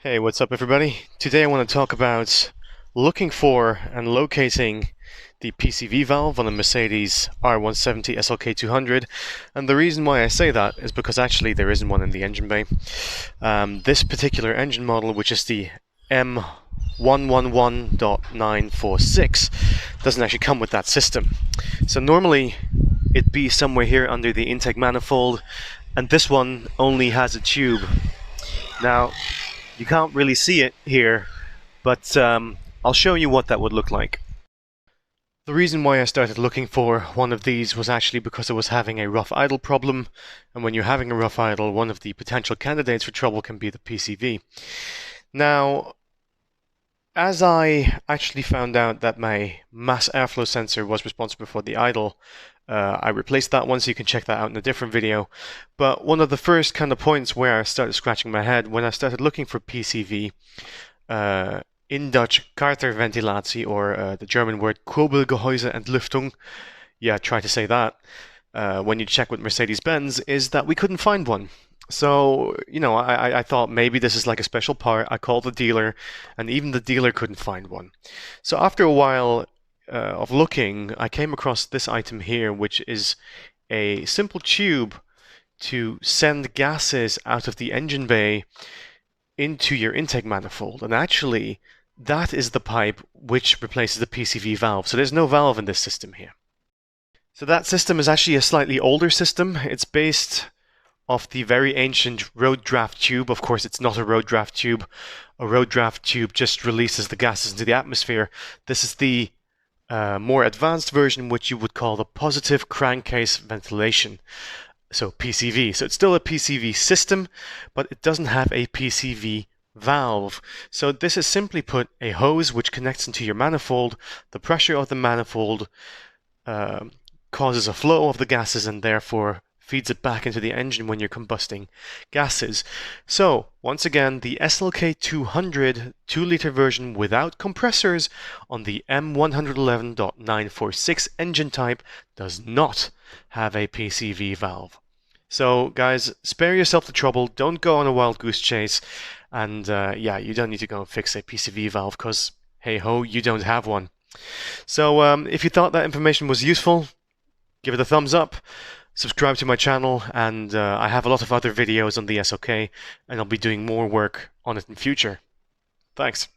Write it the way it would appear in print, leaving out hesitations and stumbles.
Hey, what's up everybody? Today I want to talk about looking for and locating the PCV valve on a Mercedes R170 SLK 200, and the reason why I say that is because actually there isn't one in the engine bay. This particular engine model, which is the M111.946, doesn't actually come with that system. So normally it'd be somewhere here under the intake manifold, and this one only has a tube. Now, you can't really see it here, but I'll show you what that would look like. The reason why I started looking for one of these was actually because I was having a rough idle problem, and when you're having a rough idle, one of the potential candidates for trouble can be the PCV. Now, as I actually found out that my mass airflow sensor was responsible for the idle, I replaced that one, so you can check that out in a different video. But one of the first kind of points where I started scratching my head when I started looking for PCV, in Dutch Kaarterventilatie, or the German word Kurbelgehäuse Entlüftung, yeah, try to say that, when you check with Mercedes-Benz, is that we couldn't find one. So, I thought maybe this is like a special part. I called the dealer, and even the dealer couldn't find one. So after a while of looking, I came across this item here, which is a simple tube to send gases out of the engine bay into your intake manifold. And actually, that is the pipe which replaces the PCV valve. So there's no valve in this system here. So that system is actually a slightly older system. It's based off the very ancient road draft tube. Of course, it's not a road draft tube. A road draft tube just releases the gases into the atmosphere. This is the more advanced version, which you would call the positive crankcase ventilation, so PCV. So it's still a PCV system, but it doesn't have a PCV valve. So this is simply put a hose which connects into your manifold. The pressure of the manifold causes a flow of the gases and therefore feeds it back into the engine when you're combusting gases. So, once again, the SLK 200 2-liter version without compressors on the M111.946 engine type does not have a PCV valve. So, guys, spare yourself the trouble, don't go on a wild goose chase, and yeah, you don't need to go and fix a PCV valve, because, hey ho, you don't have one. So, if you thought that information was useful, give it a thumbs up. Subscribe to my channel, and I have a lot of other videos on the SLK, and I'll be doing more work on it in future. Thanks.